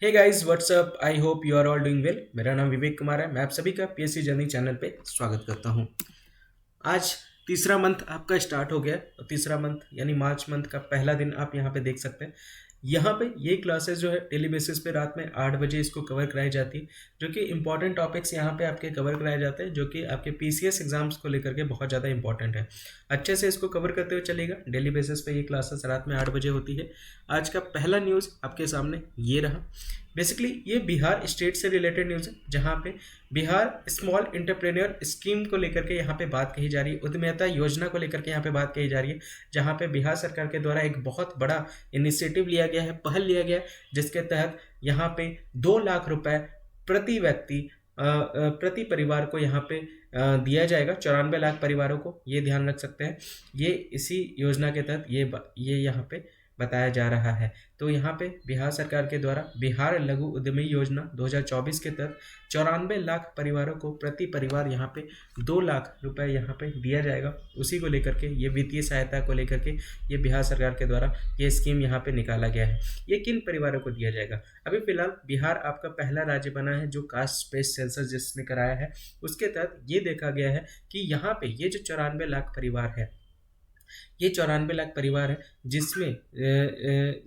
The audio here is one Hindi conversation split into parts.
Hey guys what's up, I hope you are all doing well. मेरा नाम विवेक कुमार है। मैं आप सभी का पीएससी जर्नी चैनल पे स्वागत करता हूं। आज तीसरा मंथ आपका स्टार्ट हो गया है और तीसरा मंथ यानी मार्च मंथ का पहला दिन आप यहाँ पे देख सकते हैं। यहाँ पे ये क्लासेस जो है डेली बेसिस पे रात में 8 बजे इसको कवर कराई जाती है, जो कि इंपॉर्टेंट टॉपिक्स यहाँ पे आपके कवर कराए जाते हैं, जो कि आपके पीसीएस एग्जाम्स को लेकर के बहुत ज़्यादा इंपॉर्टेंट है। अच्छे से इसको कवर करते हुए चलेगा। डेली बेसिस पे ये क्लासेस रात में 8 बजे होती है। आज का पहला न्यूज़ आपके सामने ये रहा। बेसिकली ये बिहार स्टेट से रिलेटेड न्यूज़ है, जहाँ पे बिहार स्मॉल एंटरप्रेन्योर स्कीम को लेकर के यहाँ पे बात कही जा रही है, उद्यमिता योजना को लेकर के यहाँ पे बात कही जा रही है, जहाँ पे बिहार सरकार के द्वारा एक बहुत बड़ा इनिशिएटिव लिया गया है, पहल लिया गया है, जिसके तहत यहाँ पे 2 लाख रुपए प्रति व्यक्ति प्रति परिवार को यहाँ पे दिया जाएगा। 94 लाख परिवारों को, ये ध्यान रख सकते हैं। ये इसी योजना के तहत ये यहाँ पे बताया जा रहा है। तो यहाँ पे बिहार सरकार के द्वारा बिहार लघु उद्यमी योजना 2024 के तहत 94 लाख परिवारों को प्रति परिवार यहाँ पे 2 लाख रुपए यहाँ पे दिया जाएगा। उसी को लेकर के ये वित्तीय सहायता को लेकर के ये बिहार सरकार के द्वारा ये स्कीम यहाँ पे निकाला गया है। ये किन परिवारों को दिया जाएगा? अभी फिलहाल बिहार आपका पहला राज्य बना है जो कास्ट स्पेस सेंसस जिसने कराया है, उसके तहत ये देखा गया है कि यहाँ पे ये जो 94 लाख परिवार है, ये 94 लाख परिवार है, जिसमें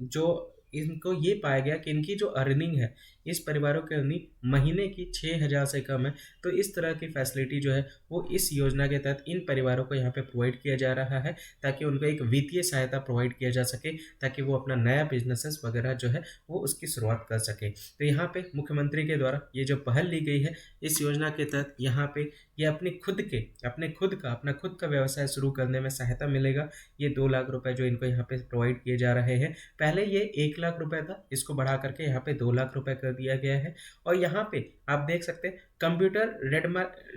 जो इनको ये पाया गया कि इनकी जो अर्निंग है, इस परिवारों की अर्निंग महीने की 6,000 से कम है। तो इस तरह की फैसिलिटी जो है वो इस योजना के तहत इन परिवारों को यहाँ पे प्रोवाइड किया जा रहा है, ताकि उनको एक वित्तीय सहायता प्रोवाइड किया जा सके, ताकि वो अपना नया बिजनेसेस वगैरह जो है वो उसकी शुरुआत कर सके। तो यहाँ पे मुख्यमंत्री के द्वारा ये जो पहल ली गई है इस योजना के तहत, यहाँ पे ये अपना खुद का व्यवसाय शुरू करने में सहायता मिलेगा। ये 2 लाख रुपए जो इनको यहाँ पे प्रोवाइड किए जा रहे हैं, पहले ये 1 लाख रुपए था, इसको बढ़ा करके यहाँ पे 2 लाख रुपए कर दिया गया है। और यहाँ पे आप देख सकते हैं कंप्यूटर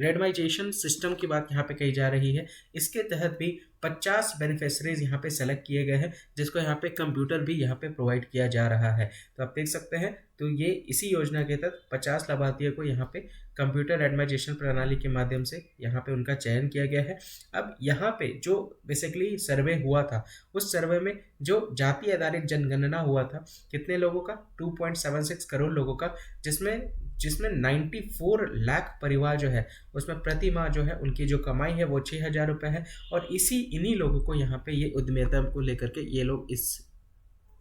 रेडमाइजेशन सिस्टम की बात यहाँ पे कही जा रही है। इसके तहत भी 50 बेनिफिशरीज यहाँ पे सेलेक्ट किए गए हैं, जिसको यहाँ पे कंप्यूटर भी यहाँ पे प्रोवाइड किया जा रहा है। तो आप देख सकते हैं, तो ये इसी योजना के तहत 50 लाभार्थियों को यहाँ पे कंप्यूटर रेडमाइजेशन प्रणाली के माध्यम से यहाँ पे उनका चयन किया गया है। अब यहाँ पे जो बेसिकली सर्वे हुआ था, उस सर्वे में जो जाति आधारित जनगणना हुआ था, कितने लोगों का? 2.76 करोड़ लोगों का, जिसमें जिसमें 94 लाख परिवार जो है उसमें प्रति माह जो है उनकी जो कमाई है वो 6,000 रुपये है। और इन्हीं लोगों को यहाँ पे ये उद्यमिता को लेकर के ये लोग इस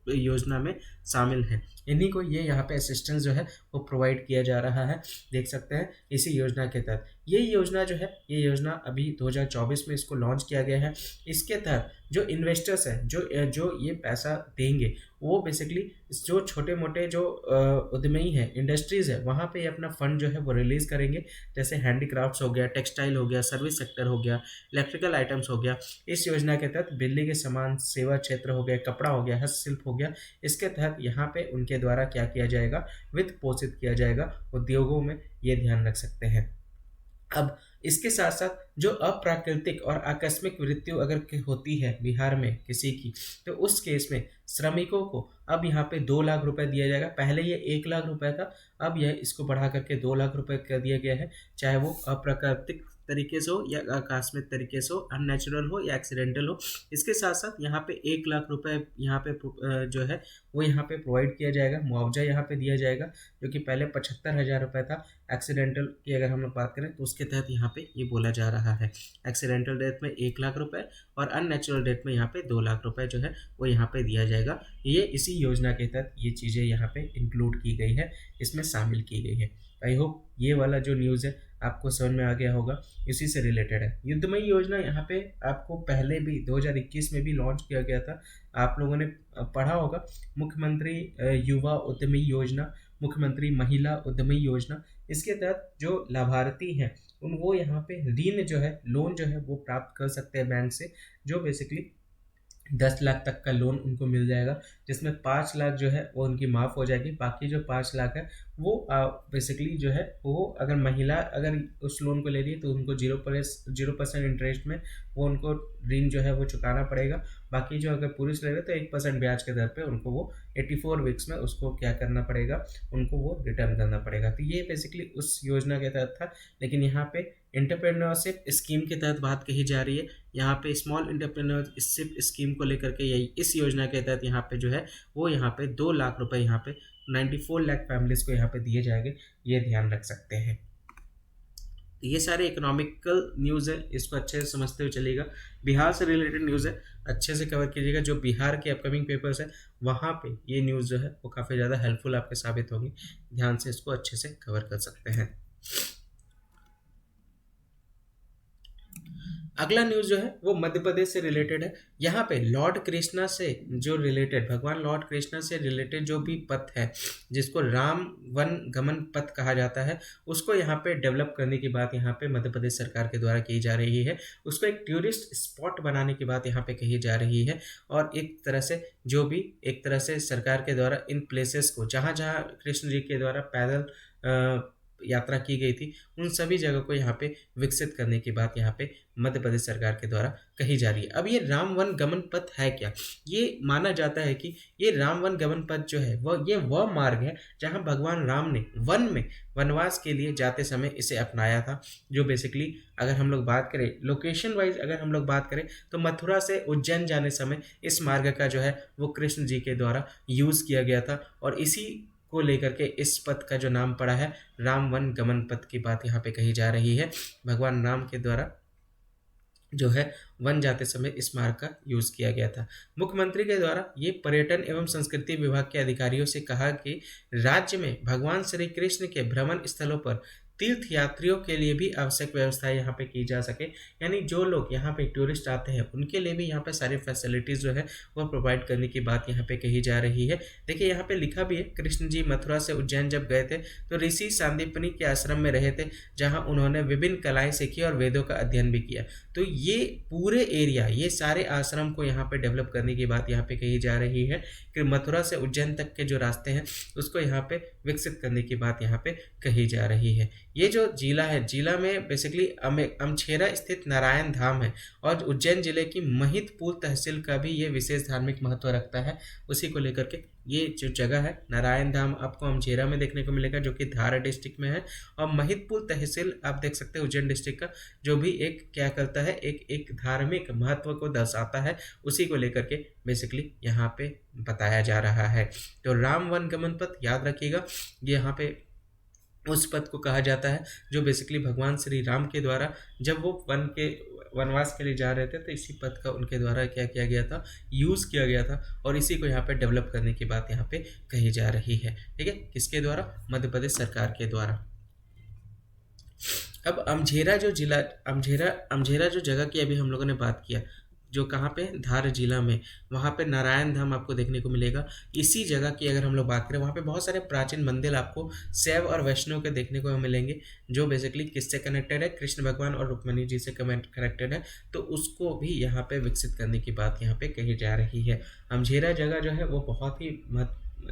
योजना में शामिल हैं। इन्हीं को ये यहाँ पे असिस्टेंस जो है वो प्रोवाइड किया जा रहा है, देख सकते हैं इसी योजना के तहत। ये योजना जो है, ये योजना अभी 2024 में इसको लॉन्च किया गया है। इसके तहत जो इन्वेस्टर्स हैं, जो ये पैसा देंगे, वो बेसिकली जो छोटे मोटे जो उद्यमी हैं, इंडस्ट्रीज़ है, वहाँ पे अपना फंड जो है वो रिलीज़ करेंगे। जैसे हैंडीक्राफ्ट्स हो गया, टेक्सटाइल हो गया, सर्विस सेक्टर हो गया, इलेक्ट्रिकल आइटम्स हो गया। इस योजना के तहत बिजली के सामान, सेवा क्षेत्र हो गया, कपड़ा हो गया, हस्तशिल्प हो गया। इसके तहत यहाँ पे उनके द्वारा क्या किया जाएगा? वित्त पोषित किया जाएगा उद्योगों में, ये ध्यान रख सकते हैं। अब इसके साथ साथ जो अप्राकृतिक और आकस्मिक मृत्यु अगर होती है बिहार में किसी की, तो उस केस में श्रमिकों को अब यहाँ पे 2 लाख रुपए दिया जाएगा। पहले ये 1 लाख रुपए था, अब यह इसको बढ़ा करके 2 लाख रुपए कर दिया गया है, चाहे वो अप्राकृतिक तरीके से हो या आकस्मिक तरीके से हो, अननेचुरल हो या एक्सीडेंटल हो। इसके साथ साथ यहाँ पे 1 लाख रुपए यहाँ पे जो है वो यहाँ पे प्रोवाइड किया जाएगा, मुआवजा यहाँ पे दिया जाएगा, जो कि पहले 75,000 रुपये था। एक्सीडेंटल की अगर हम लोग बात करें तो उसके तहत यहाँ पे ये बोला जा रहा है, एक्सीडेंटल डेथ में 1 लाख रुपए और अननेचुरल डेथ में यहाँ पे 2 लाख रुपए जो है वो यहाँ पे दिया जाएगा। ये इसी योजना के तहत ये चीज़ें यहाँ पे इंक्लूड की गई है, इसमें शामिल की गई है। आई होप ये वाला जो न्यूज़ है आपको समझ में आ गया होगा, इसी से रिलेटेड है। युद्धमई योजना यहाँ पे आपको पहले भी 2021 में भी लॉन्च किया गया था, आप लोगों ने पढ़ा होगा। मुख्यमंत्री युवा उद्यमी योजना, मुख्यमंत्री महिला उद्यमी योजना, इसके तहत जो लाभार्थी हैं उन वो यहाँ पे ऋण जो है, लोन जो है वो प्राप्त कर सकते हैं बैंक से, जो बेसिकली 10 लाख तक का लोन उनको मिल जाएगा, जिसमें 5 लाख जो है वो उनकी माफ़ हो जाएगी। बाकी जो 5 लाख है वो बेसिकली जो है वो अगर महिला अगर उस लोन को ले रही है तो उनको 0% इंटरेस्ट में वो उनको ऋण जो है वो चुकाना पड़ेगा। बाकी जो अगर पुरुष ले रहे तो 1% ब्याज के दर पे उनको वो 84 वीक्स में उसको क्या करना पड़ेगा, उनको वो रिटर्न करना पड़ेगा। तो ये बेसिकली उस योजना के तहत था। लेकिन यहाँ पे एंटरप्रेन्योरशिप स्कीम के तहत बात कही जा रही है। यहाँ पे स्मॉल एंटरप्रेन्योरशिप स्कीम को लेकर के यही इस योजना के तहत यहाँ पे जो है वो यहाँ पे 2 लाख रुपए यहाँ पे 94 लाख फैमिलीज को यहाँ पे दिए जाएंगे, ये ध्यान रख सकते हैं। ये सारे इकोनॉमिकल न्यूज़ है, इसको अच्छे से समझते हुए चलिएगा। बिहार से रिलेटेड न्यूज़ है, अच्छे से कवर कीजिएगा। जो बिहार के अपकमिंग पेपर्स है वहाँ पे ये न्यूज़ जो है वो काफ़ी ज़्यादा हेल्पफुल आपके साबित होगी, ध्यान से इसको अच्छे से कवर कर सकते हैं। अगला न्यूज़ जो है वो मध्य प्रदेश से रिलेटेड है। यहाँ पे लॉर्ड कृष्णा से जो रिलेटेड, भगवान लॉर्ड कृष्णा से रिलेटेड जो भी पथ है, जिसको राम वन गमन पथ कहा जाता है, उसको यहाँ पे डेवलप करने की बात यहाँ पे मध्य प्रदेश सरकार के द्वारा की जा रही है। उसको एक टूरिस्ट स्पॉट बनाने की बात यहाँ पे कही जा रही है। और एक तरह से जो भी एक तरह से सरकार के द्वारा इन प्लेसेस को, जहाँ जहाँ कृष्ण जी के द्वारा पैदल यात्रा की गई थी, उन सभी जगह को यहाँ पे विकसित करने की बात यहाँ पे मध्य प्रदेश सरकार के द्वारा कही जा रही है। अब ये राम वन गमन पथ है क्या? ये माना जाता है कि ये राम वन गमन पथ जो है वह मार्ग है जहाँ भगवान राम ने वन में वनवास के लिए जाते समय इसे अपनाया था। जो बेसिकली अगर हम लोग बात करें लोकेशन वाइज, अगर हम लोग बात करें तो मथुरा से उज्जैन जाने समय इस मार्ग का जो है वो कृष्ण जी के द्वारा यूज़ किया गया था। और इसी को लेकर के इस पथ का जो नाम पड़ा है राम वन गमन पथ की बात यहाँ पे कही जा रही है। भगवान राम के द्वारा जो है वन जाते समय इस मार्ग का यूज़ किया गया था। मुख्यमंत्री के द्वारा ये पर्यटन एवं संस्कृति विभाग के अधिकारियों से कहा कि राज्य में भगवान श्री कृष्ण के भ्रमण स्थलों पर तीर्थ यात्रियों के लिए भी आवश्यक व्यवस्थाएं यहाँ पे की जा सके, यानी जो लोग यहाँ पे टूरिस्ट आते हैं उनके लिए भी यहाँ पे सारी फैसिलिटीज़ जो है वो प्रोवाइड करने की बात यहाँ पे कही जा रही है। देखिए यहाँ पे लिखा भी है, कृष्ण जी मथुरा से उज्जैन जब गए थे तो ऋषि सांदीपनि के आश्रम में रहे थे, जहाँ उन्होंने विभिन्न कलाएं सीखी और वेदों का अध्ययन भी किया। तो ये पूरे एरिया, ये सारे आश्रम को यहाँ पे डेवलप करने की बात यहाँ पे कही जा रही है कि मथुरा से उज्जैन तक के जो रास्ते हैं उसको यहाँ पे विकसित करने की बात यहाँ पे कही जा रही है। ये जो जिला है, जिला में बेसिकली अमछेरा स्थित नारायण धाम है और उज्जैन जिले की महितपुर तहसील का भी ये विशेष धार्मिक महत्व रखता है। उसी को लेकर के ये जो जगह है नारायण धाम आपको अमछेरा में देखने को मिलेगा, जो कि धार डिस्ट्रिक्ट में है। और महितपुर तहसील आप देख सकते हैं उज्जैन डिस्ट्रिक्ट का, जो भी एक क्या करता है, एक धार्मिक महत्व को दर्शाता है। उसी को लेकर के बेसिकली यहाँ पे बताया जा रहा है। तो राम वन गमन पथ याद रखिएगा, ये यहाँ पे उस पथ को कहा जाता है जो बेसिकली भगवान श्री राम के द्वारा जब वो वनवास के लिए जा रहे थे तो इसी पथ का उनके द्वारा क्या किया गया था, यूज़ किया गया था। और इसी को यहाँ पे डेवलप करने की बात यहाँ पे कही जा रही है। ठीक है, किसके द्वारा? मध्य प्रदेश सरकार के द्वारा। अब अमझेरा जो जिला, अमझेरा जो जगह की अभी हम लोगों ने बात किया, जो कहाँ पे, धार जिला में, वहाँ पे नारायण धाम आपको देखने को मिलेगा। इसी जगह की अगर हम लोग बात करें, वहाँ पे बहुत सारे प्राचीन मंदिर आपको शैव और वैष्णव के देखने को मिलेंगे, जो बेसिकली किससे कनेक्टेड है, कृष्ण भगवान और रुक्मिणी जी से कनेक्टेड है। तो उसको भी यहाँ पे विकसित करने की बात यहाँ पे कही जा रही है। अमझेरा जगह जो है वो बहुत ही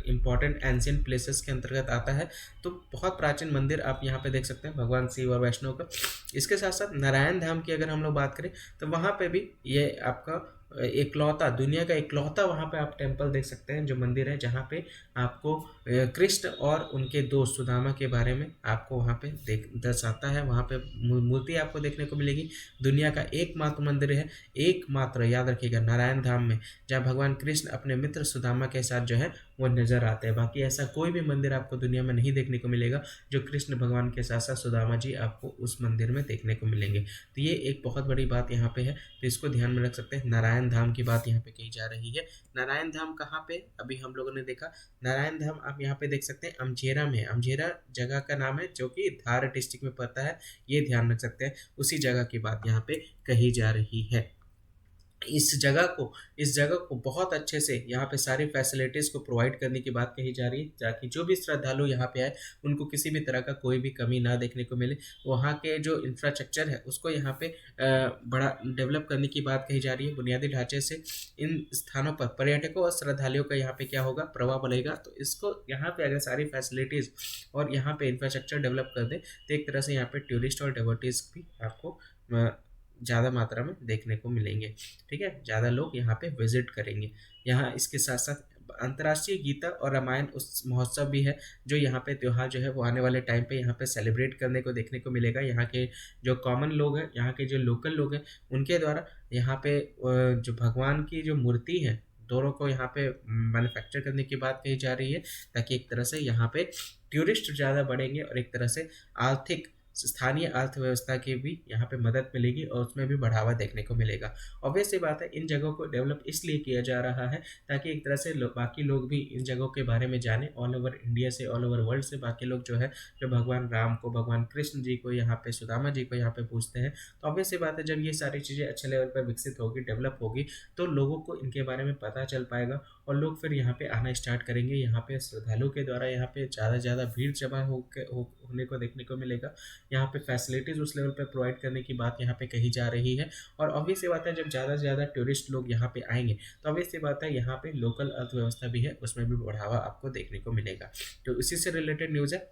इंपॉर्टेंट एंशियंट प्लेसेस के अंतर्गत आता है। तो बहुत प्राचीन मंदिर आप यहाँ पे देख सकते हैं भगवान शिव और वैष्णव का। इसके साथ साथ नारायण धाम की अगर हम लोग बात करें तो वहाँ पे भी ये आपका एकलौता, दुनिया का एकलौता वहाँ पे आप टेम्पल देख सकते हैं, जो मंदिर है जहाँ पे आपको कृष्ण और उनके दोस्त सुदामा के बारे में आपको वहाँ पे दर्शाता है। वहाँ पे मूर्ति आपको देखने को मिलेगी। दुनिया का एकमात्र मंदिर है, एकमात्र, याद रखिएगा, नारायण धाम में, जहाँ भगवान कृष्ण अपने मित्र सुदामा के साथ जो है वो नज़र आते हैं। बाकी ऐसा कोई भी मंदिर आपको दुनिया में नहीं देखने को मिलेगा जो कृष्ण भगवान के साथ साथ सुदामा जी आपको उस मंदिर में देखने को मिलेंगे। तो ये एक बहुत बड़ी बात यहाँ पे है, तो इसको ध्यान में रख सकते हैं। नारायण धाम की बात यहाँ पे कही जा रही है। नारायण धाम कहाँ पे, अभी हम लोगों ने देखा, नारायण धाम आप यहाँ पे देख सकते हैं अमझेरा में। अमझेरा जगह का नाम है जो कि धार डिस्ट्रिक्ट में पड़ता है, ये ध्यान रख सकते हैं। उसी जगह की बात यहाँ पे कही जा रही है। इस जगह को बहुत अच्छे से यहाँ पे सारी फैसिलिटीज़ को प्रोवाइड करने की बात कही जा रही है, ताकि जो भी श्रद्धालु यहाँ पे आए उनको किसी भी तरह का कोई भी कमी ना देखने को मिले। वहाँ के जो इंफ्रास्ट्रक्चर है उसको यहाँ पे बड़ा डेवलप करने की बात कही जा रही है। बुनियादी ढांचे से इन स्थानों पर पर्यटकों और श्रद्धालुओं का यहाँ पे क्या होगा, प्रभाव बढ़ेगा। तो इसको यहाँ पे अगर सारी फैसिलिटीज़ और यहाँ पे इंफ्रास्ट्रक्चर डेवलप कर दें तो एक तरह से यहाँ पे टूरिस्ट और डिवोटीज भी आपको ज़्यादा मात्रा में देखने को मिलेंगे। ठीक है, ज़्यादा लोग यहाँ पे विजिट करेंगे। यहाँ इसके साथ साथ अंतर्राष्ट्रीय गीता और रामायण उस महोत्सव भी है, जो यहाँ पे त्यौहार जो है वो आने वाले टाइम पे यहाँ पे सेलिब्रेट करने को देखने को मिलेगा। यहाँ के जो कॉमन लोग हैं, यहाँ के जो लोकल लोग हैं, उनके द्वारा यहाँ पे जो भगवान की जो मूर्ति है दोनों को यहाँ पे मैन्युफैक्चर करने की बात कही जा रही है, ताकि एक तरह से यहाँ पे टूरिस्ट ज़्यादा बढ़ेंगे और एक तरह से आर्थिक स्थानीय अर्थव्यवस्था की भी यहाँ पे मदद मिलेगी और उसमें भी बढ़ावा देखने को मिलेगा। ऑब्वियस सी बात है, इन जगहों को डेवलप इसलिए किया जा रहा है ताकि एक तरह से बाकी लोग भी इन जगहों के बारे में जाने, ऑल ओवर इंडिया से, ऑल ओवर वर्ल्ड से बाकी लोग जो है, जो भगवान राम को, भगवान कृष्ण जी को, यहाँ पे सुदामा जी को यहाँ पे पूछते हैं। तो ऑब्वियस सी बात है, जब ये सारी चीज़ें अच्छे लेवल पर विकसित होगी, डेवलप होगी, तो लोगों को इनके बारे में पता चल पाएगा और लोग फिर यहाँ पे आना स्टार्ट करेंगे। यहाँ पे श्रद्धालु के द्वारा यहाँ पे ज़्यादा से ज़्यादा भीड़ जमा होने को देखने को मिलेगा। यहाँ पे फैसिलिटीज़ उस लेवल पे प्रोवाइड करने की बात यहाँ पे कही जा रही है। और ऑब्वियस सी बात है, जब ज़्यादा से ज़्यादा टूरिस्ट लोग यहाँ पे आएंगे तो ऑब्वियस सी बात है, यहाँ पे लोकल अर्थव्यवस्था भी है, उसमें भी बढ़ावा आपको देखने को मिलेगा। तो इसी से रिलेटेड न्यूज़ है,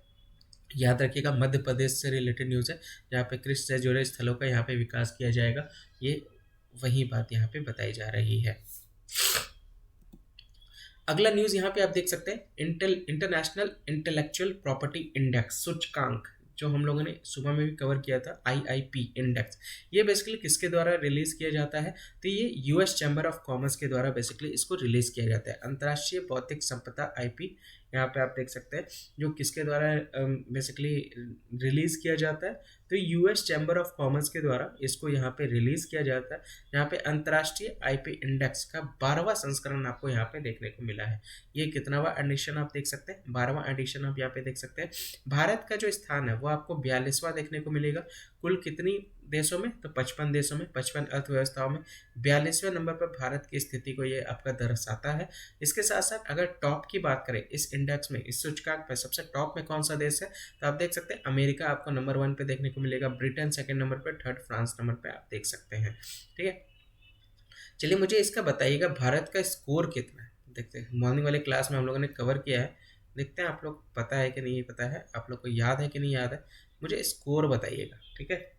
याद रखिएगा। मध्य प्रदेश से रिलेटेड न्यूज़ है, जहाँ पे कृषि से जुड़े स्थलों का यहाँ पे विकास किया जाएगा। ये वही बात यहाँ पे बताई जा रही है। अगला न्यूज़ यहाँ पे आप देख सकते हैं, इंटरनेशनल इंटेलेक्चुअल प्रॉपर्टी इंडेक्स सूचकांक, जो हम लोगों ने सुबह में भी कवर किया था, IIP इंडेक्स। ये बेसिकली किसके द्वारा रिलीज़ किया जाता है? तो ये US चैम्बर ऑफ कॉमर्स के द्वारा बेसिकली इसको रिलीज़ किया जाता है। अंतर्राष्ट्रीय बौद्धिक संपदा IP, यहाँ पे आप देख सकते हैं, जो किसके द्वारा बेसिकली रिलीज़ किया जाता है? तो US चैम्बर ऑफ कॉमर्स के द्वारा इसको यहाँ पे रिलीज़ किया जाता है। यहाँ पे अंतर्राष्ट्रीय IP इंडेक्स का 12वां संस्करण आपको यहाँ पे देखने को मिला है। ये कितनावा एडिशन आप देख सकते हैं? 12वां एडिशन आप यहाँ पे देख सकते हैं। भारत का जो स्थान है वो आपको 42वां देखने को मिलेगा। कुल कितनी देशों में? तो 55 देशों में, 55 अर्थव्यवस्थाओं में 42वें नंबर पर भारत की स्थिति को ये आपका दर्शाता है। इसके साथ साथ अगर टॉप की बात करें इस इंडेक्स में, इस सूचकांक पर सबसे टॉप में कौन सा देश है? तो आप देख सकते हैं अमेरिका आपको नंबर 1 पे देखने को मिलेगा, ब्रिटेन सेकंड नंबर पे, थर्ड फ्रांस नंबर पे आप देख सकते हैं। ठीक है, चलिए मुझे इसका बताइएगा भारत का स्कोर कितना है। देखते हैं, मॉर्निंग वाले क्लास में हम लोगों ने कवर किया है, देखते हैं आप लोग पता है कि नहीं पता है, आप लोग को याद है कि नहीं याद है, मुझे स्कोर बताइएगा। ठीक है,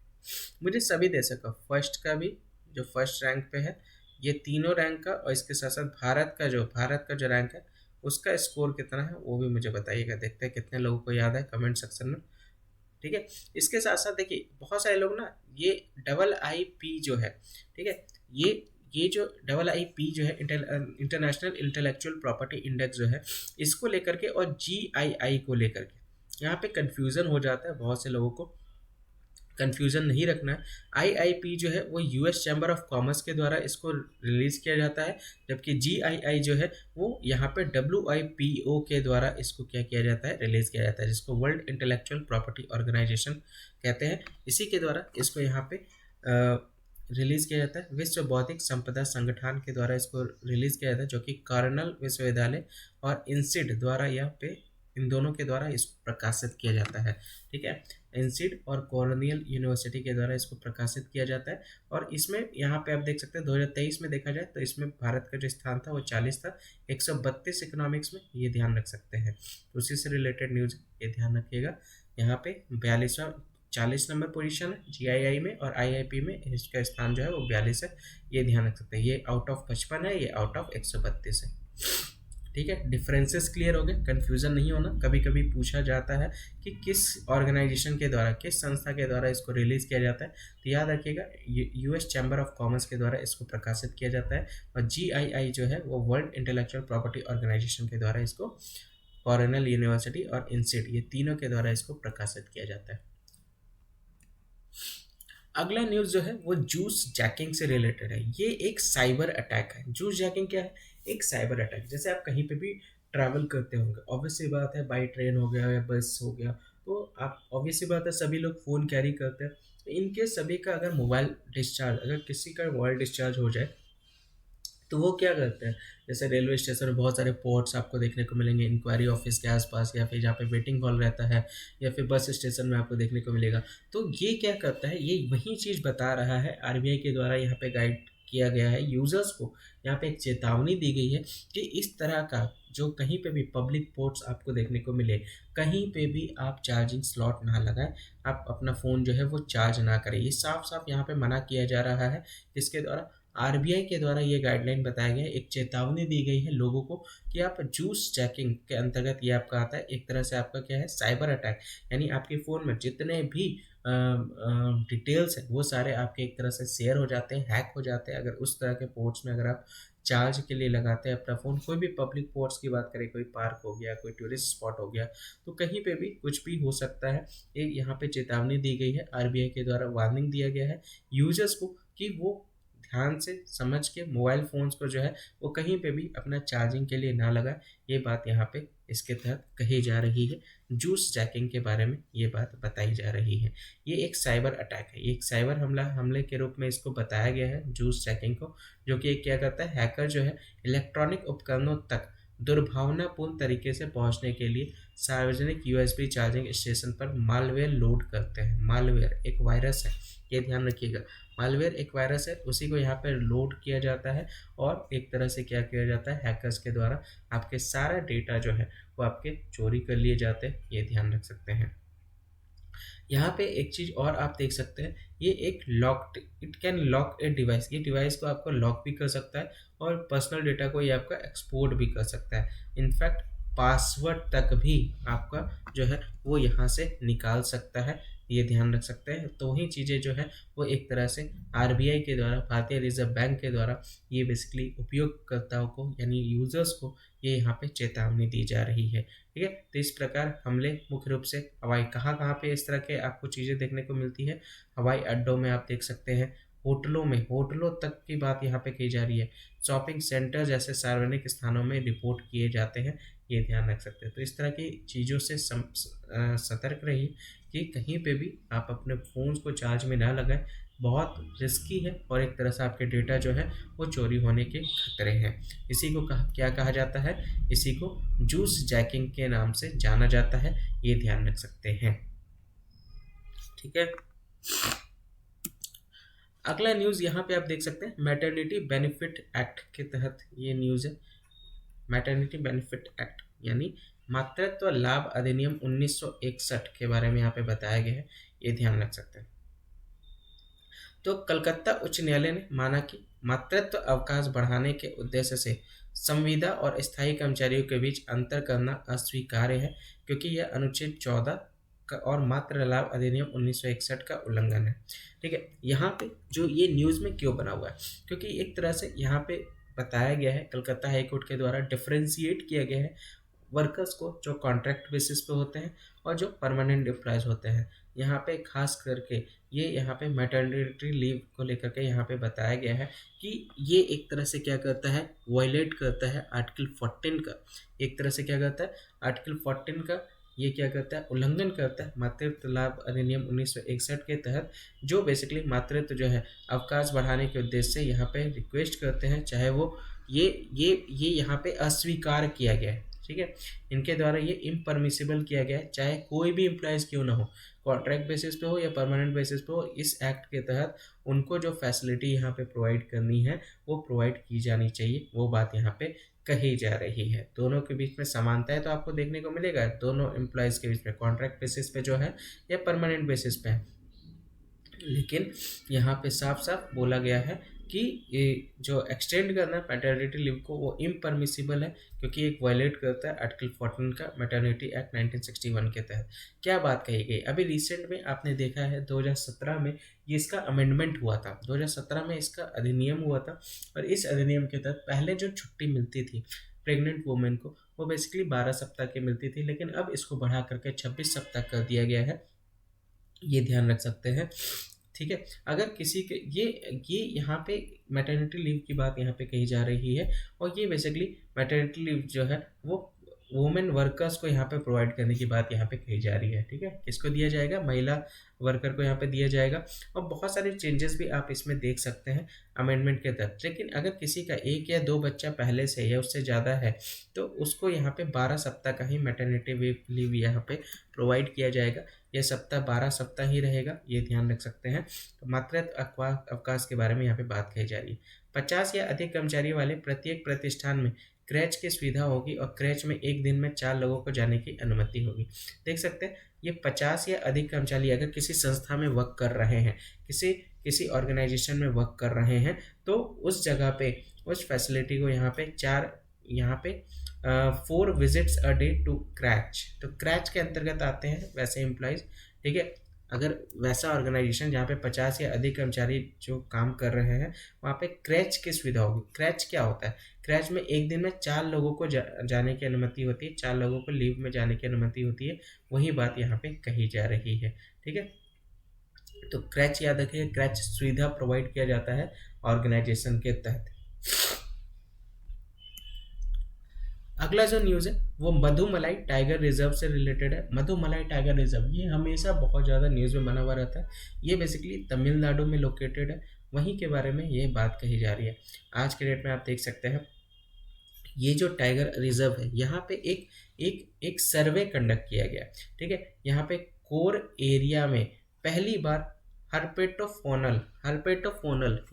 मुझे सभी देशों का, फर्स्ट का भी जो फर्स्ट रैंक पे है, ये तीनों रैंक का, और इसके साथ साथ भारत का जो रैंक है उसका स्कोर कितना है वो भी मुझे बताइएगा। देखते हैं कितने लोगों को याद है कमेंट सेक्शन में। ठीक है, इसके साथ साथ देखिए बहुत सारे लोग ना ये IIP जो है, ठीक है, ये जो IIP जो है, इंटरनेशनल इंटेलेक्चुअल प्रॉपर्टी इंडेक्स जो है, इसको लेकर के और GII को लेकर के यहाँ पे कंफ्यूजन हो जाता है। बहुत से लोगों को कंफ्यूजन नहीं रखना है। IIP जो है वो US चैम्बर ऑफ कॉमर्स के द्वारा इसको रिलीज़ किया जाता है, जबकि GII जो है वो यहाँ पे WIPO के द्वारा इसको क्या किया जाता है? रिलीज़ किया जाता है, जिसको वर्ल्ड इंटेलेक्चुअल प्रॉपर्टी ऑर्गेनाइजेशन कहते हैं। इसी के द्वारा इसको यहाँ पे रिलीज़ किया जाता है। विश्व बौद्धिक संपदा संगठन के द्वारा इसको रिलीज़ किया जाता है, जो कि कार्नेल विश्वविद्यालय और INSEAD द्वारा यहाँ पे, इन दोनों के द्वारा इसको प्रकाशित किया जाता है। ठीक है, INSEAD और कॉर्नियल यूनिवर्सिटी के द्वारा इसको प्रकाशित किया जाता है। और इसमें यहाँ पे आप देख सकते हैं 2023 में देखा जाए तो इसमें भारत का जो स्थान था वो 40 था, 132 इकोनॉमिक्स में, ये ध्यान रख सकते हैं। तो उसी से रिलेटेड न्यूज़ ये ध्यान रखिएगा। यहाँ पे 40 नंबर पोजीशन है GII में, और IIP में इसका स्थान जो है वो 42 है, ये ध्यान रख सकते हैं। ये आउट ऑफ 55 है, ये आउट ऑफ 132 है। ठीक है, डिफरेंसेस क्लियर हो गए, कन्फ्यूज़न नहीं होना। कभी कभी पूछा जाता है कि किस ऑर्गेनाइजेशन के द्वारा, किस संस्था के द्वारा इसको रिलीज़ किया जाता है, तो याद रखिएगा US चैम्बर ऑफ कॉमर्स के द्वारा इसको प्रकाशित किया जाता है, और GII जो है वो वर्ल्ड इंटेलेक्चुअल प्रॉपर्टी ऑर्गेनाइजेशन के द्वारा इसको, कॉर्नेल यूनिवर्सिटी और INSEAD, ये तीनों के द्वारा इसको प्रकाशित किया जाता है। अगला न्यूज़ जो है वो जूस जैकिंग से रिलेटेड है। ये एक साइबर अटैक है। जूस जैकिंग क्या है? एक साइबर अटैक। जैसे आप कहीं पे भी ट्रैवल करते होंगे, ऑब्वियस सी बात है, बाई ट्रेन हो गया या बस हो गया, तो आप ऑब्वियस सी बात है सभी लोग फ़ोन कैरी करते हैं। तो इनके सभी का अगर मोबाइल डिस्चार्ज, अगर किसी का मोबाइल डिस्चार्ज हो जाए तो वो क्या करते हैं, जैसे रेलवे स्टेशन में बहुत सारे पोर्ट्स आपको देखने को मिलेंगे इंक्वायरी ऑफिस के आसपास, या फिर जहाँ पे वेटिंग हॉल रहता है, या फिर बस स्टेशन में आपको देखने को मिलेगा। तो ये क्या करता है, ये वही चीज़ बता रहा है, RBI के द्वारा यहाँ पे गाइड किया गया है यूज़र्स को, यहाँ पे एक चेतावनी दी गई है कि इस तरह का जो कहीं पे भी पब्लिक पोर्ट्स आपको देखने को मिले, कहीं पे भी आप चार्जिंग स्लॉट ना लगाएं, आप अपना फ़ोन जो है वो चार्ज ना करें। ये साफ साफ यहाँ पे मना किया जा रहा है, जिसके द्वारा RBI के द्वारा ये गाइडलाइन बताया गया है, एक चेतावनी दी गई है लोगों को कि आप जूस चेकिंग के अंतर्गत ये आपका आता है, एक तरह से आपका क्या है, साइबर अटैक, यानी आपके फ़ोन में जितने भी डिटेल्स हैं वो सारे आपके एक तरह से शेयर हो जाते हैं, हैक हो जाते हैं, अगर उस तरह के पोर्ट्स में अगर आप चार्ज के लिए लगाते हैं अपना फ़ोन। कोई भी पब्लिक स्पॉट्स की बात करें, कोई पार्क हो गया, कोई टूरिस्ट स्पॉट हो गया, तो कहीं पे भी कुछ भी हो सकता है। एक यहाँ पे चेतावनी दी गई है, आरबीआई के द्वारा वार्निंग दिया गया है यूजर्स को कि वो ध्यान से समझ के मोबाइल फ़ोन्स को जो है वो कहीं पे भी अपना चार्जिंग के लिए ना लगाए। ये बात यहाँ पे इसके तहत कही जा रही है। जूस जैकिंग के बारे में ये बात बताई जा रही है। ये एक साइबर अटैक है, ये एक साइबर हमले के रूप में इसको बताया गया है जूस जैकिंग को, जो कि क्या करता है, हैकर जो है इलेक्ट्रॉनिक उपकरणों तक दुर्भावनापूर्ण तरीके से पहुंचने के लिए सार्वजनिक यूएसबी चार्जिंग स्टेशन पर मालवेयर लोड करते हैं। मालवेयर एक वायरस है, ये ध्यान रखिएगा। मालवेयर एक वायरस है, उसी को यहाँ पर लोड किया जाता है और एक तरह से क्या किया जाता है, हैकर्स के द्वारा आपके सारा डेटा जो है वो आपके चोरी कर लिए जाते हैं। ये ध्यान रख सकते हैं। यहाँ पे एक चीज़ और आप देख सकते हैं, ये एक locked, it can lock a device, ये डिवाइस को आपको लॉक भी कर सकता है और पर्सनल डेटा को ये आपका एक्सपोर्ट भी कर सकता है। इनफैक्ट पासवर्ड तक भी आपका जो है वो यहाँ से निकाल सकता है। ये ध्यान रख सकते हैं। तो वही चीज़ें जो है वो एक तरह से आरबीआई के द्वारा, भारतीय रिजर्व बैंक के द्वारा ये बेसिकली उपयोगकर्ताओं को यानी यूजर्स को ये यहाँ पे चेतावनी दी जा रही है। ठीक है, तो इस प्रकार हमले मुख्य रूप से हवाई कहाँ पे इस तरह के आपको चीज़ें देखने को मिलती है, हवाई अड्डों में आप देख सकते हैं, होटलों में, होटलों तक की बात यहाँ पे की जा रही है, शॉपिंग सेंटर जैसे सार्वजनिक स्थानों में रिपोर्ट किए जाते हैं। ये ध्यान रख सकते हैं। तो इस तरह की चीज़ों से सतर्क रहिए कि कहीं पे भी आप अपने फ़ोन को चार्ज में ना लगाएं, बहुत रिस्की है और एक तरह से आपके डेटा जो है वो चोरी होने के खतरे हैं। इसी को क्या कहा जाता है, इसी को जूस जैकिंग के नाम से जाना जाता है। ये ध्यान रख सकते हैं। ठीक है, अगला न्यूज़ यहाँ पे आप देख सकते हैं, मैटरनिटी बेनिफिट एक्ट के तहत ये न्यूज़ है। मैटरनिटी बेनिफिट एक्ट यानी मातृत्व लाभ अधिनियम 1961 के बारे में यहाँ पे बताया गया है। ये ध्यान रख सकते हैं। तो कलकत्ता उच्च न्यायालय ने माना कि मातृत्व अवकाश बढ़ाने के उद्देश्य से संविदा और स्थायी कर्मचारियों के बीच अंतर करना अस्वीकार्य है, क्योंकि यह अनुच्छेद 14 और मातृ लाभ अधिनियम 1961 का उल्लंघन है। ठीक है, यहाँ पे जो ये न्यूज़ में क्यों बना हुआ है, क्योंकि एक तरह से यहाँ पे बताया गया है, कलकत्ता हाईकोर्ट के द्वारा डिफ्रेंशिएट किया गया है वर्कर्स को जो कॉन्ट्रैक्ट बेसिस पे होते हैं और जो परमानेंट एम्प्लॉयज़ होते हैं। यहाँ पे खास करके ये यहाँ पे मैटरनिटी लीव को लेकर के यहाँ पे बताया गया है कि ये एक तरह से क्या करता है, वायलेट करता है आर्टिकल 14 का। एक तरह से क्या करता है, आर्टिकल 14 का ये क्या करता है, उल्लंघन करता है मातृत्व लाभ अधिनियम 1961 के तहत, जो बेसिकली मातृत्व जो है अवकाश बढ़ाने के उद्देश्य से यहाँ पे रिक्वेस्ट करते हैं, चाहे वो ये यहाँ पे अस्वीकार किया गया है। ठीक है, इनके द्वारा ये इम्परमिसिबल किया गया है, चाहे कोई भी एम्प्लॉयज़ क्यों ना हो, कॉन्ट्रैक्ट बेसिस पे हो या परमानेंट बेसिस पे हो, इस एक्ट के तहत उनको जो फैसिलिटी यहाँ पे प्रोवाइड करनी है वो प्रोवाइड की जानी चाहिए। वो बात यहाँ पे कही जा रही है। दोनों के बीच में समानता है तो आपको देखने को मिलेगा, दोनों एम्प्लॉयज़ के बीच में कॉन्ट्रैक्ट बेसिस पे जो है या परमानेंट बेसिस पे है। लेकिन यहाँ पे साफ साफ बोला गया है कि ये जो एक्सटेंड करना है पैटर्निटी लीव को वो इम्परमिसिबल है, क्योंकि एक वायलेट करता है आर्टिकल 14 का मैटरनिटी एक्ट 1961 के तहत। क्या बात कही गई, अभी रिसेंट में आपने देखा है 2017 में ये इसका अमेंडमेंट हुआ था, 2017 में इसका अधिनियम हुआ था। और इस अधिनियम के तहत पहले जो छुट्टी मिलती थी प्रेग्नेंट वुमेन को वो बेसिकली 12 सप्ताह की मिलती थी, लेकिन अब इसको बढ़ा करके 26 सप्ताह कर दिया गया है। ये ध्यान रख सकते हैं। ठीक है, अगर किसी के ये यहाँ पे मैटरनिटी लीव की बात यहाँ पे कही जा रही है और ये बेसिकली मैटरनिटी लीव जो है वो वुमेन वर्कर्स को यहाँ पे प्रोवाइड करने की बात यहाँ पे कही जा रही है। ठीक है, किसको दिया जाएगा, महिला वर्कर को यहाँ पे दिया जाएगा। और बहुत सारे चेंजेस भी आप इसमें देख सकते हैं अमेंडमेंट के तहत। लेकिन अगर किसी का 1 या 2 बच्चा पहले से या उससे ज़्यादा है तो उसको यहाँ पे 12 सप्ताह का ही मैटरनिटी लीव यहाँ पे प्रोवाइड किया जाएगा। यह सप्ताह 12 सप्ताह ही रहेगा, ये ध्यान रख सकते हैं। तो मातृत्व अवकाश के बारे में यहाँ पे बात कही जा रही है। 50 या अधिक कर्मचारियों वाले प्रत्येक प्रतिष्ठान में क्रैच की सुविधा होगी और क्रैच में एक दिन में 4 लोगों को जाने की अनुमति होगी। देख सकते हैं ये 50 या अधिक कर्मचारी अगर किसी संस्था में वर्क कर रहे हैं, किसी ऑर्गेनाइजेशन में वर्क कर रहे हैं, तो उस जगह पे उस फैसिलिटी को यहाँ पे 4 visits a day to creche, तो क्रैच के अंतर्गत आते हैं वैसे एम्प्लॉयज़। ठीक है, अगर वैसा ऑर्गेनाइजेशन जहाँ पे 50 या अधिक कर्मचारी जो काम कर रहे हैं, वहाँ पे क्रैच की सुविधा होगी। क्रैच क्या होता है? क्रैच में एक दिन में 4 लोगों को जाने की अनुमति होती है, 4 लोगों को लीव में जाने की अनुमति होती है। वही बात यहाँ पे कही जा रही है। ठीक है, तो क्रैच याद रखिए, क्रैच सुविधा प्रोवाइड किया जाता है ऑर्गेनाइजेशन के तहत। अगला जो न्यूज़ है वो मधुमलाई टाइगर रिजर्व से रिलेटेड है। मधुमलाई टाइगर रिजर्व ये हमेशा बहुत ज़्यादा न्यूज़ में बना हुआ रहता है। ये बेसिकली तमिलनाडु में लोकेटेड है, वहीं के बारे में ये बात कही जा रही है। आज के डेट में आप देख सकते हैं ये जो टाइगर रिजर्व है, यहाँ पे एक एक एक सर्वे कंडक्ट किया गया। ठीक है, यहाँ पे कोर एरिया में पहली बार हर्पेटोफोनल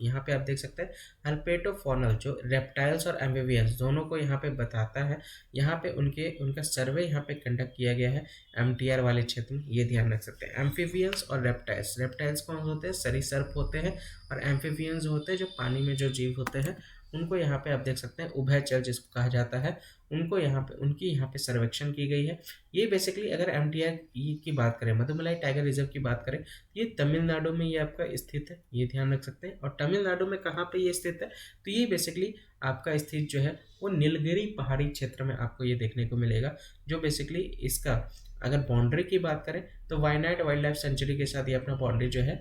यहाँ पे आप देख सकते हैं हर्पेटोफोनल जो रेप्टाइल्स और एम्फीबियंस दोनों को यहाँ पे बताता है। यहाँ पे उनका सर्वे यहाँ पे कंडक्ट किया गया है एमटीआर वाले क्षेत्र में। ये ध्यान रख सकते हैं एम्फीबियंस और रेप्टाइल्स कौन होते हैं? सरीसृप होते हैं। और एम्फीबियंस होते हैं जो पानी में जो जीव होते हैं, उनको यहाँ पे आप देख सकते हैं उभयचर जिसको कहा जाता है, उनको यहाँ पे उनकी यहाँ पे सर्वेक्षण की गई है। ये बेसिकली अगर एमटीआर की बात करें, मधुमलाई टाइगर रिजर्व की बात करें, ये तमिलनाडु में ये आपका स्थित है, ये ध्यान रख सकते हैं। और तमिलनाडु में कहाँ पे ये स्थित है? तो ये बेसिकली आपका स्थित जो है वो नीलगिरी पहाड़ी क्षेत्र में आपको ये देखने को मिलेगा। जो बेसिकली इसका अगर बाउंड्री की बात करें तो वायनाड वाइल्ड लाइफ सेंचुरी के साथ ये अपना बाउंड्री जो है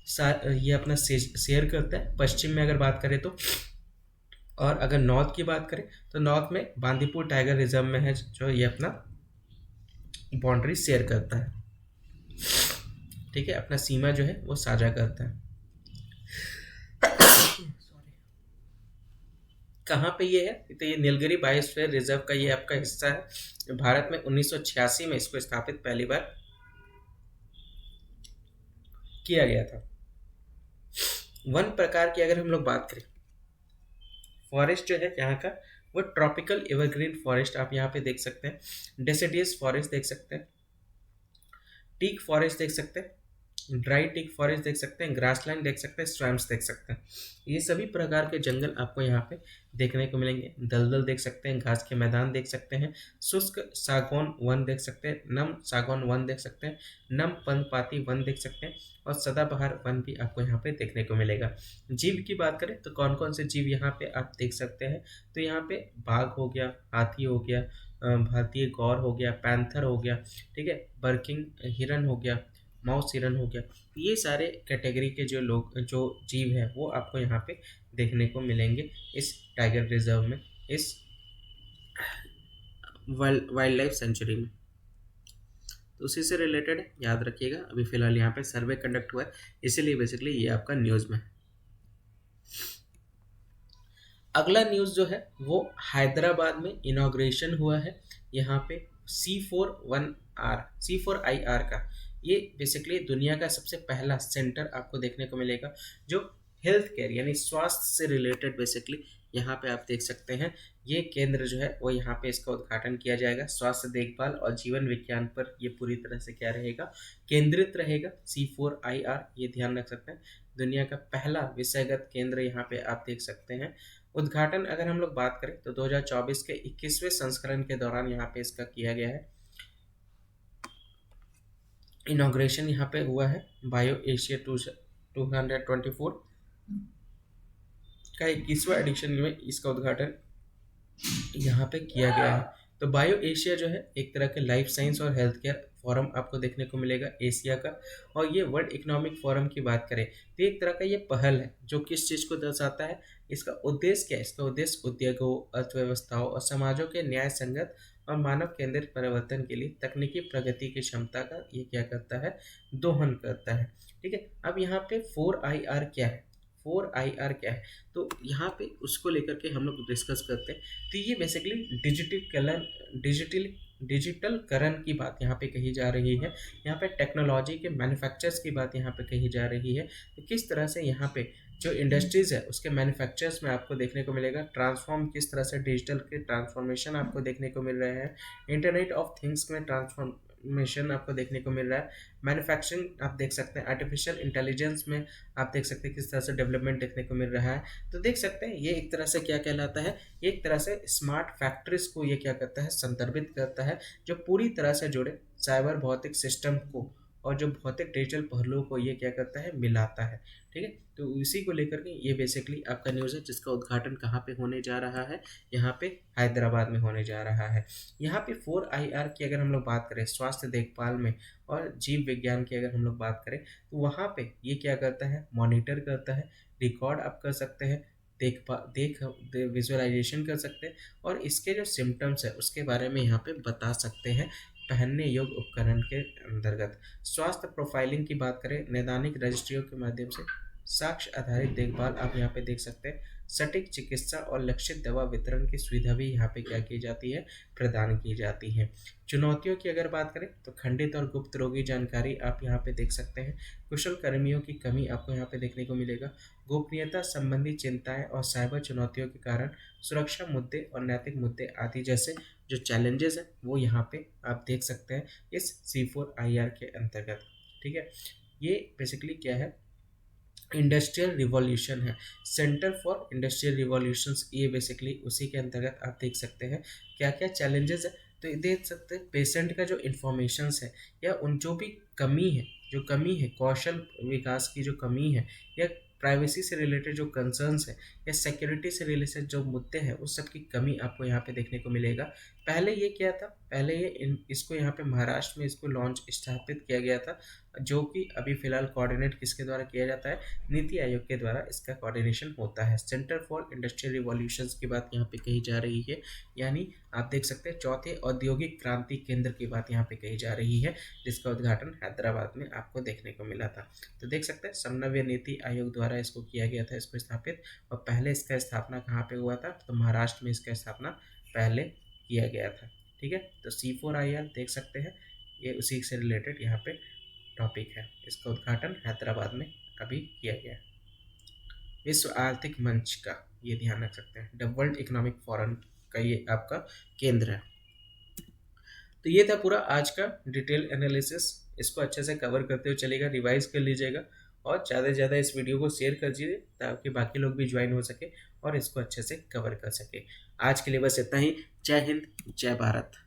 ये अपना शेयर करता है पश्चिम में अगर बात करें तो। और अगर नॉर्थ की बात करें तो नॉर्थ में बांदीपुर टाइगर रिजर्व में है जो ये अपना बाउंड्री शेयर करता है। ठीक है, अपना सीमा जो है वो साझा करता है। कहाँ पे ये है? तो ये नीलगिरी बायोस्फीयर रिजर्व का ये आपका हिस्सा है। भारत में 1986 में इसको स्थापित पहली बार किया गया था। वन प्रकार की अगर हम लोग बात करें, फॉरेस्ट जो है यहाँ का वो ट्रॉपिकल एवरग्रीन फॉरेस्ट आप यहाँ पे देख सकते हैं, डेसिडियस फॉरेस्ट देख सकते हैं, टीक फॉरेस्ट देख सकते हैं, ड्राई टीक फॉरेस्ट देख सकते हैं, ग्रासलैंड देख सकते हैं, स्वैम्प्स देख सकते हैं। ये सभी प्रकार के जंगल आपको यहाँ पे देखने को मिलेंगे। दलदल देख सकते हैं, घास के मैदान देख सकते हैं, शुष्क सागौन वन देख सकते हैं, नम सागौन वन देख सकते हैं, नम पर्णपाती वन देख सकते हैं और सदाबहार वन भी आपको यहाँ पे देखने को मिलेगा। जीव की बात करें तो कौन कौन से जीव यहाँ पे आप देख सकते हैं? तो यहाँ पे बाघ हो गया, हाथी हो गया, भारतीय गौर हो गया, पैंथर हो गया, ठीक है, बर्किंग हिरन हो गया, माउस हिरन हो गया। ये सारे कैटेगरी के जो जीव हैं वो आपको यहाँ पे देखने को मिलेंगे इस टाइगर रिजर्व में, इस वाइल्ड लाइफ सेंचुरी में। तो उसी से रिलेटेड याद रखिएगा। अभी फिलहाल यहाँ पे सर्वे कंडक्ट हुआ है, इसीलिए बेसिकली ये आपका न्यूज़ में है। अगला न्यूज़ जो है वो हैदराबाद में इनॉग्रेशन हुआ है यहाँ पे C4IR का। ये बेसिकली दुनिया का सबसे पहला सेंटर आपको देखने को मिलेगा जो हेल्थ केयर यानी स्वास्थ्य से रिलेटेड बेसिकली यहाँ पे आप देख सकते हैं। ये केंद्र जो है वो यहाँ पे इसका उद्घाटन किया जाएगा। स्वास्थ्य देखभाल और जीवन विज्ञान पर ये पूरी तरह से क्या रहेगा? केंद्रित रहेगा। C4IR ये ध्यान रख सकते हैं, दुनिया का पहला विषयगत केंद्र यहाँ पे आप देख सकते हैं। उद्घाटन अगर हम लोग बात करें तो 2024 के 21वें संस्करण के दौरान यहाँ पे इसका किया गया है। इनॉग्रेशन यहाँ पे हुआ है। बायो एशिया 224 का 21वां एडिशन में इसका उद्घाटन यहाँ पे किया गया है। तो बायो एशिया जो है एक तरह के लाइफ साइंस और हेल्थ केयर फोरम आपको देखने को मिलेगा एशिया का। और ये वर्ल्ड इकोनॉमिक फोरम की बात करें तो एक तरह का ये पहल है जो किस चीज़ को दर्शाता है? इसका उद्देश्य क्या है? इसका उद्देश्य उद्योगों, अर्थव्यवस्थाओं और समाजों के न्याय संगत और मानव केंद्रित परिवर्तन के लिए तकनीकी प्रगति की क्षमता का ये क्या करता है? दोहन करता है। ठीक है, अब यहाँ पे 4IR क्या है? 4IR क्या है? तो यहाँ पे उसको लेकर के हम लोग डिस्कस करते हैं। तो ये बेसिकली डिजिटलकरण की बात यहाँ पे कही जा रही है। यहाँ पे टेक्नोलॉजी के मैन्युफैक्चरर्स की बात यहाँ पे कही जा रही है। तो किस तरह से यहाँ पे जो इंडस्ट्रीज़ है उसके मैन्युफैक्चरर्स में आपको देखने को मिलेगा ट्रांसफॉर्म, किस तरह से डिजिटल के ट्रांसफॉर्मेशन आपको देखने को मिल रहे हैं। इंटरनेट ऑफ थिंग्स में ट्रांसफॉर्मेशन आपको देखने को मिल रहा है। मैन्युफैक्चरिंग आप देख सकते हैं, आर्टिफिशियल इंटेलिजेंस में आप देख सकते हैं किस तरह से डेवलपमेंट देखने को मिल रहा है। तो देख सकते हैं ये एक तरह से क्या कहलाता है, ये एक तरह से स्मार्ट फैक्ट्रीज को ये क्या करता है, संदर्भित करता है, जो पूरी तरह से जुड़े साइबर भौतिक सिस्टम को और जो भौतिक डिजिटल पहलुओं को ये क्या करता है, मिलाता है। ठीक है, तो इसी को लेकर के ये बेसिकली आपका न्यूज़ है, जिसका उद्घाटन कहाँ पे होने जा रहा है, यहाँ पे हैदराबाद में होने जा रहा है। यहाँ पे 4IR की अगर हम लोग बात करें स्वास्थ्य देखभाल में और जीव विज्ञान की अगर हम लोग बात करें, तो वहाँ पे ये क्या करता है, मॉनिटर करता है, रिकॉर्ड आप कर सकते हैं, देख विजुअलाइजेशन कर सकते हैं, और इसके जो सिम्टम्स है उसके बारे में यहाँ पे बता सकते हैं पहनने योग्य उपकरण के अंतर्गत। स्वास्थ्य प्रोफाइलिंग की बात करें, नैदानिक रजिस्ट्रियों के माध्यम से साक्ष्य आधारित देखभाल आप यहाँ पे देख सकते हैं, सटीक चिकित्सा और लक्षित दवा वितरण की सुविधा भी यहाँ पे क्या की जाती है, प्रदान की जाती है। चुनौतियों की अगर बात करें तो खंडित और गुप्त रोगी जानकारी आप यहाँ पे देख सकते हैं, कुशल कर्मियों की कमी आपको यहाँ पे देखने को मिलेगा, गोपनीयता संबंधी चिंताएं और साइबर चुनौतियों के कारण सुरक्षा मुद्दे और नैतिक मुद्दे आदि जैसे जो चैलेंजेस हैं वो यहाँ पे आप देख सकते हैं इस C4IR के अंतर्गत। ठीक है, ये बेसिकली क्या है, इंडस्ट्रियल रिवॉल्यूशन है, सेंटर फॉर इंडस्ट्रियल रिवॉल्यूशंस, ये बेसिकली उसी के अंतर्गत आप देख सकते हैं क्या क्या चैलेंजेस है। तो ये देख सकते हैं पेशेंट का जो इन्फॉर्मेशंस है या उन जो भी कमी है, जो कमी है कौशल विकास की जो कमी है, या प्राइवेसी से रिलेटेड जो कंसर्न्स है, या सिक्योरिटी से रिलेटेड जो मुद्दे हैं, उस सब की कमी आपको यहाँ पे देखने को मिलेगा। पहले ये क्या था, पहले ये इसको यहाँ पे महाराष्ट्र में इसको लॉन्च स्थापित किया गया था, जो कि अभी फिलहाल कोऑर्डिनेट किसके द्वारा किया जाता है, नीति आयोग के द्वारा इसका कोऑर्डिनेशन होता है। सेंटर फॉर इंडस्ट्रियल रिवॉल्यूशंस की बात यहाँ पे कही जा रही है, यानी आप देख सकते हैं चौथे औद्योगिक क्रांति केंद्र की बात यहाँ पे कही जा रही है, जिसका उद्घाटन हैदराबाद में आपको देखने को मिला था। तो देख सकते हैं समन्वय नीति आयोग द्वारा इसको किया गया था, इसको स्थापित, और पहले इसका स्थापना कहाँ पे हुआ था, तो महाराष्ट्र में इसका स्थापना पहले किया गया था। ठीक है, तो C4IR देख सकते हैं, ये उसी से रिलेटेड यहाँ पे टॉपिक है, इसका उद्घाटन हैदराबाद में अभी किया गया। विश्व आर्थिक मंच का ये ध्यान रख सकते हैं, द वर्ल्ड इकोनॉमिक फोरम का ये आपका केंद्र है। तो ये था पूरा आज का डिटेल एनालिसिस, इसको अच्छे से कवर करते हुए चलेगा, रिवाइज कर लीजिएगा और ज़्यादा से ज़्यादा इस वीडियो को शेयर कर दीजिए ताकि बाकी लोग भी ज्वाइन हो सके और इसको अच्छे से कवर कर सके। आज के लिए बस इतना ही। जय हिंद, जय भारत।